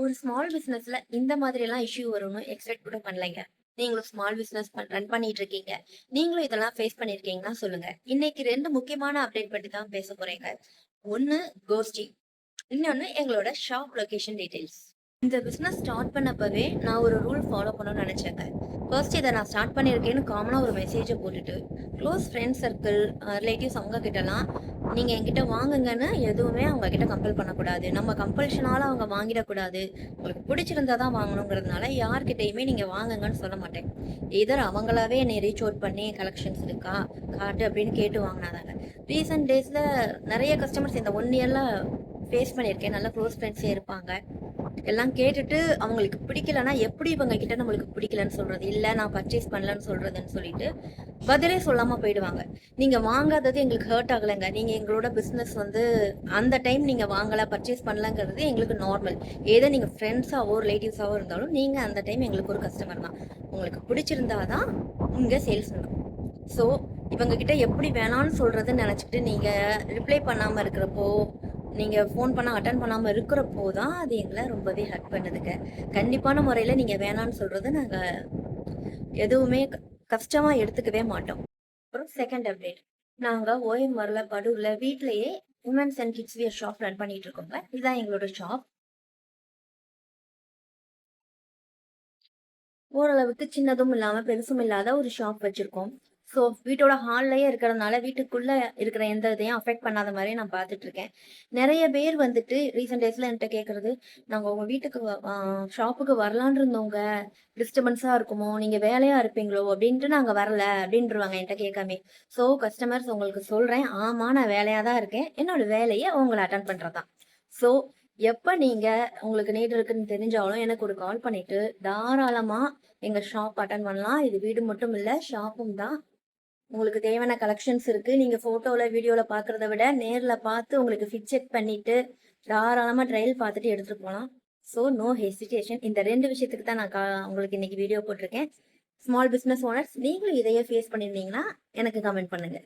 ஒரு ஸ்மால் பிசினஸ்ல இந்த மாதிரி எல்லாம் இஷ்யூ வரும்னு எக்ஸ்பெக்ட் கூட பண்ணலைங்க. நீங்களும் ஸ்மால் பிசினஸ் ரன் பண்ணிட்டு இருக்கீங்க. நீங்களும் இதெல்லாம் ஃபேஸ் பண்ணிருக்கீங்கன்னா சொல்லுங்க. இன்னைக்கு 2 முக்கியமான அப்டேட் பத்தி தான் பேச போறேங்க. ஒண்ணு கோஸ்டி. இன்னொன்னு எங்களோட ஷாப் லொகேஷன் டீடைல்ஸ். இந்த பிசினஸ் ஸ்டார்ட் பண்ணப்பவே நான் ஒரு ரூல் ஃபாலோ பண்ணணும்னு நினைச்சேங்க. ஃபர்ஸ்ட் இதை நான் ஸ்டார்ட் பண்ணியிருக்கேன்னு காமனாக ஒரு மெசேஜை போட்டுட்டு க்ளோஸ் ஃப்ரெண்ட்ஸ் சர்க்கிள், ரிலேட்டிவ்ஸ் அவங்க கிட்டலாம் நீங்கள் என்கிட்ட வாங்குங்கன்னு எதுவுமே அவங்க கிட்ட கம்பல் பண்ணக்கூடாது. நம்ம கம்பல்ஷனால அவங்க வாங்கிடக்கூடாது. உங்களுக்கு பிடிச்சிருந்தா தான் வாங்கணுங்கிறதுனால யார்கிட்டையுமே நீங்கள் வாங்குங்கன்னு சொல்ல மாட்டேன். இதர் அவங்களாவே என்னை ரீச் அவுட் பண்ணி கலெக்ஷன்ஸ் இருக்கா காட்டு அப்படின்னு கேட்டு வாங்கினாதாங்க. ரீசெண்ட் டேஸில் நிறைய கஸ்டமர்ஸ் இந்த 1 இயரில் ஃபேஸ் பண்ணியிருக்கேன். நல்ல க்ளோஸ் ஃப்ரெண்ட்ஸே இருப்பாங்க. எல்லாம் கேட்டுட்டு அவங்களுக்கு பிடிக்கலன்னா எப்படி இவங்க கிட்ட நம்மளுக்கு பிடிக்கலன்னு சொல்றது, இல்ல நான் பர்ச்சேஸ் பண்ணலன்னு சொல்றதுன்னு சொல்லிட்டு பதிலே சொல்லாம போயிடுவாங்க. நீங்க வாங்காதது எங்களுக்கு ஹர்ட் ஆகலைங்க. நீங்க எங்களோட பிசினஸ் வந்து அந்த டைம் நீங்க வாங்கல பர்ச்சேஸ் பண்ணலங்கிறது எங்களுக்கு நார்மல். ஏதோ நீங்க ஃப்ரெண்ட்ஸாவோ ரிலேட்டிவ்ஸாவோ இருந்தாலும் நீங்க அந்த டைம் எங்களுக்கு ஒரு கஸ்டமர் தான். உங்களுக்கு பிடிச்சிருந்தாதான் இங்க சேல்ஸ் பண்ணும். ஸோ இவங்க கிட்ட எப்படி வேணான்னு சொல்றதுன்னு நினைச்சிட்டு நீங்க ரிப்ளை பண்ணாம இருக்கிறப்போ, நீங்க ஃபோன் பண்ணா அட்டன் பண்ணாம இருக்கிறப்போ தான் அது எங்களை ரொம்பவே ஹர்ட் பண்ணுதுங்க. கண்டிப்பான முறையில நீங்க வேணான்னு சொல்றது நாங்க எதுவுமே கஷ்டமா எடுத்துக்கவே மாட்டோம். அப்புறம் செகண்ட் அப்டேட். நாங்க ஓஎம்ஆர்ல படூர்ல வீட்லயே women's and kids wear shop run பண்ணிட்டு இருக்கோங்க. இதுதான் எங்களோட ஷாப். ஓரளவுக்கு சின்னதும் இல்லாம பெருசும் இல்லாத ஒரு ஷாப் வச்சிருக்கோம். ஸோ வீட்டோட ஹால்லயே இருக்கிறதுனால வீட்டுக்குள்ள இருக்கிற எந்த இதையும் அஃபெக்ட் பண்ணாத மாதிரி நான் பார்த்துட்டு இருக்கேன். நிறைய பேர் வந்துட்டு ரீசெண்ட் டேஸ்ல என்கிட்ட கேட்கறது, நாங்க உங்க வீட்டுக்கு ஷாப்புக்கு வரலான் இருந்தவங்க, டிஸ்டர்பன்ஸா இருக்குமோ, நீங்க வேலையா இருப்பீங்களோ அப்படின்ட்டு நாங்க வரல அப்படின்றவாங்க என்கிட்ட கேட்காமே. ஸோ கஸ்டமர்ஸ் உங்களுக்கு சொல்றேன், ஆமா நான் வேலையா தான் இருக்கேன். என்னோட வேலையை உங்களை அட்டன் பண்றதுதான். ஸோ எப்ப நீங்க உங்களுக்கு நீட் இருக்குன்னு தெரிஞ்சாலும் எனக்கு ஒரு கால் பண்ணிட்டு தாராளமா எங்க ஷாப் அட்டன் பண்ணலாம். இது வீடு மட்டும் இல்ல, ஷாப்பும் தான். உங்களுக்கு தேவையான கலெக்ஷன்ஸ் இருக்கு. நீங்க போட்டோல வீடியோல பாக்குறத விட நேர்ல பார்த்து உங்களுக்கு ஃபிட் செக் பண்ணிட்டு தாராளமா ட்ரையல் பார்த்துட்டு எடுத்துட்டு போகலாம். So no hesitation. இந்த 2 விஷயத்துக்கு தான் நான் உங்களுக்கு இன்னைக்கு வீடியோ போட்டிருக்கேன். ஸ்மால் பிசினஸ் ஓனர்ஸ் நீங்களும் இதையே ஃபேஸ் பண்ணிருந்தீங்கன்னா எனக்கு கமெண்ட் பண்ணுங்க.